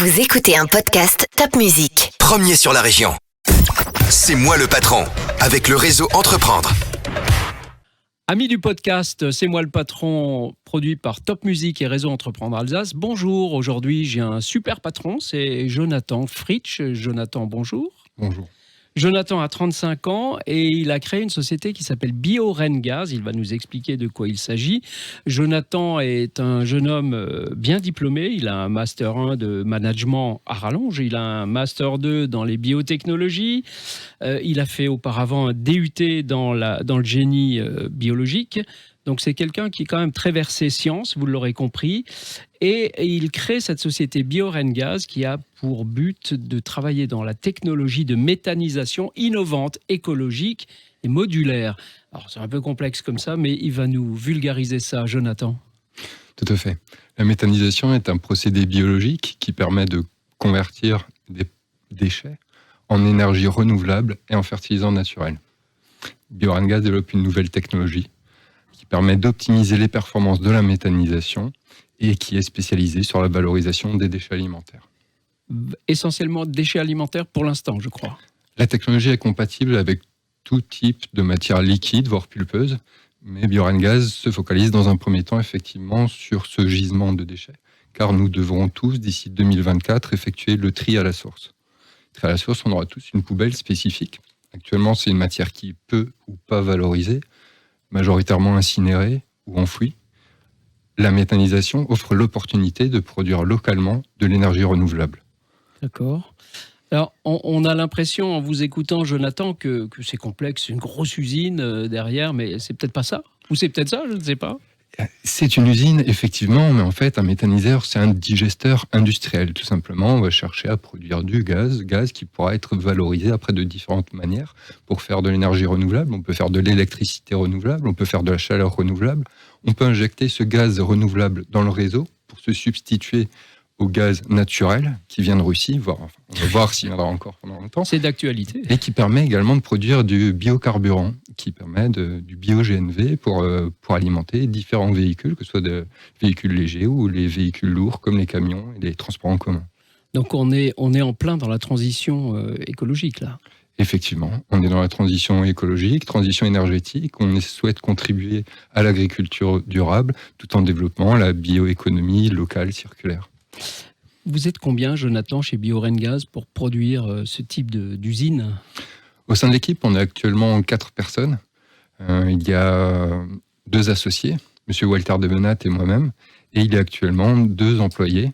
Vous écoutez un podcast Top Music. Premier sur la région. C'est moi le patron, avec le réseau Entreprendre. Amis du podcast, c'est moi le patron, produit par Top Music et Réseau Entreprendre Alsace. Bonjour, aujourd'hui j'ai un super patron, c'est Jonathan Fritsch. Jonathan, bonjour. Bonjour. Jonathan a 35 ans et il a créé une société qui s'appelle BioRenGaz. Il va nous expliquer de quoi il s'agit. Jonathan est un jeune homme bien diplômé. Il a un Master 1 de management à rallonge. Il a un Master 2 dans les biotechnologies. Il a fait auparavant un DUT dans le génie biologique. Donc c'est quelqu'un qui est quand même très versé science, vous l'aurez compris. Et il crée cette société BioRenGaz qui a pour but de travailler dans la technologie de méthanisation innovante, écologique et modulaire. Alors c'est un peu complexe comme ça, mais il va nous vulgariser ça, Jonathan. Tout à fait. La méthanisation est un procédé biologique qui permet de convertir des déchets en énergie renouvelable et en fertilisant naturel. BioRenGaz développe une nouvelle technologie qui permet d'optimiser les performances de la méthanisation et qui est spécialisée sur la valorisation des déchets alimentaires. Essentiellement déchets alimentaires pour l'instant, je crois. La technologie est compatible avec tout type de matière liquide, voire pulpeuse, mais BioRenGaz se focalise dans un premier temps effectivement sur ce gisement de déchets, car nous devrons tous, d'ici 2024, effectuer le tri à la source. À la source, on aura tous une poubelle spécifique. Actuellement, c'est une matière qui peut ou pas valoriser, majoritairement incinérée ou enfouie. La méthanisation offre l'opportunité de produire localement de l'énergie renouvelable. D'accord. Alors, on a l'impression, en vous écoutant, Jonathan, que c'est complexe, une grosse usine derrière, mais c'est peut-être pas ça. Ou c'est peut-être ça, je ne sais pas. C'est une usine, effectivement, mais en fait, un méthaniseur, c'est un digesteur industriel. Tout simplement, on va chercher à produire du gaz qui pourra être valorisé après de différentes manières pour faire de l'énergie renouvelable. On peut faire de l'électricité renouvelable, on peut faire de la chaleur renouvelable. On peut injecter ce gaz renouvelable dans le réseau pour se substituer au gaz naturel qui vient de Russie, on va voir s'il viendra encore pendant longtemps. C'est d'actualité. Et qui permet également de produire du biocarburant, qui permet du bio-GNV pour alimenter différents véhicules, que ce soit des véhicules légers ou les véhicules lourds comme les camions et les transports en commun. Donc on est en plein dans la transition écologique là. Effectivement, on est dans la transition écologique, transition énergétique. On souhaite contribuer à l'agriculture durable tout en développant la bioéconomie locale circulaire. Vous êtes combien, Jonathan, chez BioRenGaz pour produire ce type d'usine ? Au sein de l'équipe, on est actuellement 4 personnes. Il y a 2 associés, M. Walter Demenat et moi-même, et il y a actuellement 2 employés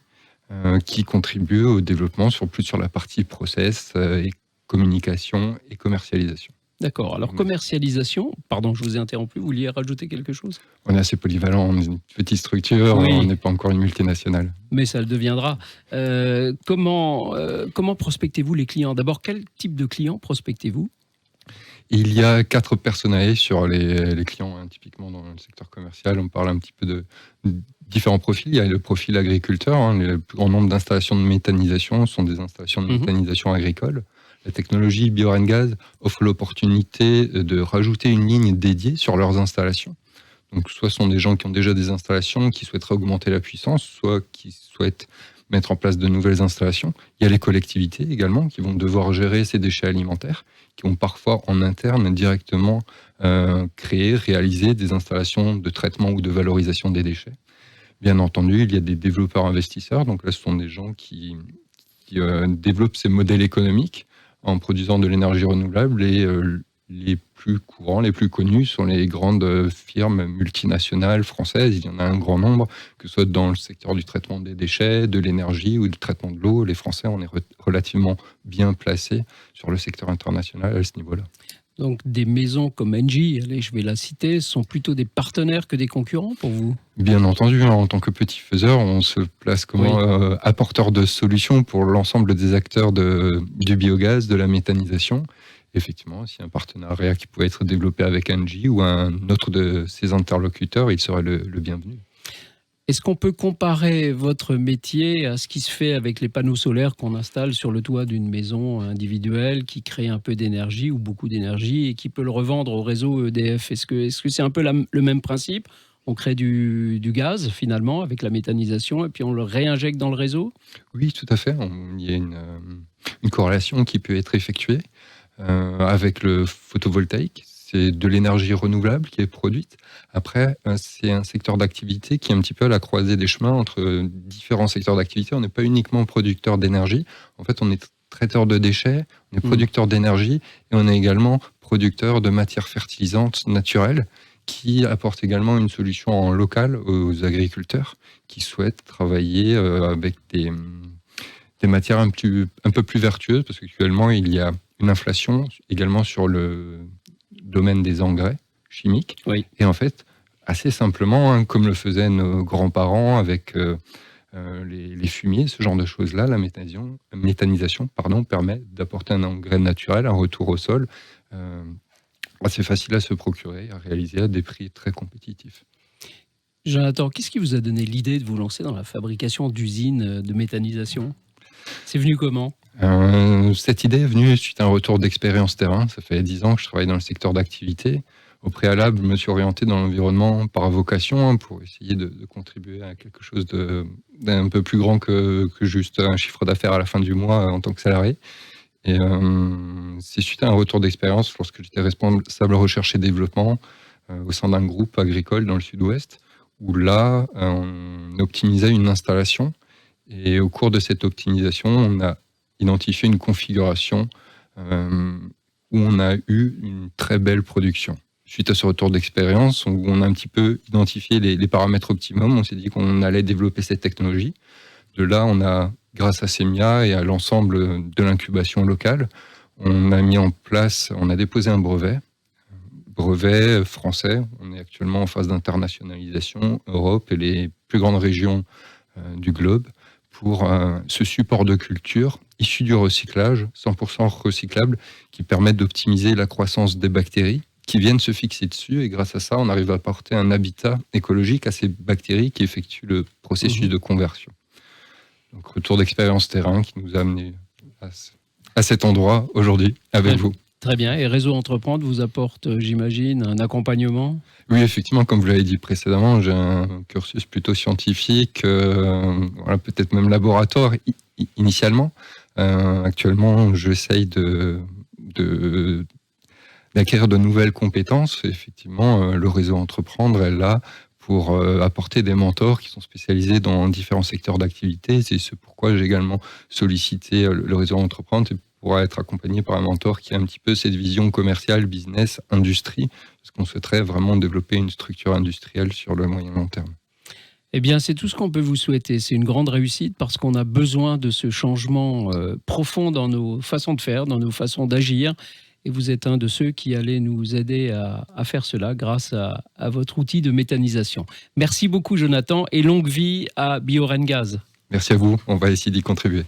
qui contribuent au développement plus sur la partie process, et communication et commercialisation. D'accord. Alors, commercialisation, pardon, je vous ai interrompu, vous vouliez rajouter quelque chose ? On est assez polyvalent, on est une petite structure, oui. On n'est pas encore une multinationale. Mais ça le deviendra. Comment prospectez-vous les clients ? D'abord, quel type de clients prospectez-vous ? Il y a 4 personnalités sur les clients, typiquement dans le secteur commercial. On parle un petit peu de différents profils. Il y a le profil agriculteur. Le plus grand nombre d'installations de méthanisation sont des installations de méthanisation agricole. La technologie BioRenGaz offre l'opportunité de rajouter une ligne dédiée sur leurs installations. Donc, soit ce sont des gens qui ont déjà des installations, qui souhaiteraient augmenter la puissance, soit qui souhaitent mettre en place de nouvelles installations. Il y a les collectivités également qui vont devoir gérer ces déchets alimentaires, qui vont parfois en interne directement réaliser des installations de traitement ou de valorisation des déchets. Bien entendu, il y a des développeurs investisseurs. Donc là, ce sont des gens qui développent ces modèles économiques en produisant de l'énergie renouvelable et les plus courants, les plus connus sont les grandes firmes multinationales françaises. Il y en a un grand nombre, que ce soit dans le secteur du traitement des déchets, de l'énergie ou du traitement de l'eau. Les Français, on est relativement bien placés sur le secteur international à ce niveau-là. Donc des maisons comme Engie, allez, je vais la citer, sont plutôt des partenaires que des concurrents pour vous ? Bien entendu, en tant que petit faiseur, on se place comme apporteur de solutions pour l'ensemble des acteurs du biogaz, de la méthanisation. Effectivement, s'il y a un partenariat qui pouvait être développé avec Engie ou un autre de ses interlocuteurs, il serait le bienvenu. Est-ce qu'on peut comparer votre métier à ce qui se fait avec les panneaux solaires qu'on installe sur le toit d'une maison individuelle qui crée un peu d'énergie ou beaucoup d'énergie et qui peut le revendre au réseau EDF ? Est-ce que c'est un peu le même principe ? On crée du gaz finalement avec la méthanisation et puis on le réinjecte dans le réseau. Oui, tout à fait. Il y a une corrélation qui peut être effectuée avec le photovoltaïque. C'est de l'énergie renouvelable qui est produite. Après, c'est un secteur d'activité qui est un petit peu à la croisée des chemins entre différents secteurs d'activité. On n'est pas uniquement producteur d'énergie. En fait, on est traiteur de déchets, on est producteur d'énergie et on est également producteur de matières fertilisantes naturelles qui apportent également une solution en local aux agriculteurs qui souhaitent travailler avec des matières un peu plus vertueuses parce qu'actuellement, il y a une inflation également sur le domaine des engrais chimiques. Oui. Et en fait, assez simplement, comme le faisaient nos grands-parents avec les fumiers, ce genre de choses-là, la méthanisation permet d'apporter un engrais naturel, un retour au sol, assez facile à se procurer, à réaliser à des prix très compétitifs. Jonathan, qu'est-ce qui vous a donné l'idée de vous lancer dans la fabrication d'usines de méthanisation ? C'est venu comment ? Cette idée est venue suite à un retour d'expérience terrain. Ça fait 10 ans que je travaille dans le secteur d'activité. Au préalable, je me suis orienté dans l'environnement par vocation pour essayer de contribuer à quelque chose d'un peu plus grand que juste un chiffre d'affaires à la fin du mois en tant que salarié. Et c'est suite à un retour d'expérience lorsque j'étais responsable recherche et développement au sein d'un groupe agricole dans le sud-ouest, où là, on optimisait une installation. Et au cours de cette optimisation, on a identifié une configuration où on a eu une très belle production. Suite à ce retour d'expérience, où on a un petit peu identifié les paramètres optimums, on s'est dit qu'on allait développer cette technologie. De là, on a, grâce à Semia et à l'ensemble de l'incubation locale, on a déposé un brevet français. On est actuellement en phase d'internationalisation, Europe et les plus grandes régions du globe, pour ce support de culture issu du recyclage, 100% recyclable, qui permet d'optimiser la croissance des bactéries qui viennent se fixer dessus. Et grâce à ça, on arrive à apporter un habitat écologique à ces bactéries qui effectuent le processus de conversion. Donc, retour d'expérience terrain qui nous a amené à cet endroit aujourd'hui avec vous. Très bien. Et Réseau Entreprendre vous apporte, j'imagine, un accompagnement ? Oui, effectivement, comme vous l'avez dit précédemment, j'ai un cursus plutôt scientifique, peut-être même laboratoire initialement. Actuellement, j'essaye d'acquérir de nouvelles compétences. Effectivement, le Réseau Entreprendre est là pour apporter des mentors qui sont spécialisés dans différents secteurs d'activité. C'est ce pourquoi j'ai également sollicité le Réseau Entreprendre, pour être accompagné par un mentor qui a un petit peu cette vision commerciale, business, industrie, parce qu'on souhaiterait vraiment développer une structure industrielle sur le moyen long terme. Eh bien, c'est tout ce qu'on peut vous souhaiter. C'est une grande réussite parce qu'on a besoin de ce changement profond dans nos façons de faire, dans nos façons d'agir. Et vous êtes un de ceux qui allez nous aider à faire cela grâce à votre outil de méthanisation. Merci beaucoup, Jonathan, et longue vie à BioRenGaz. Merci à vous. On va essayer d'y contribuer.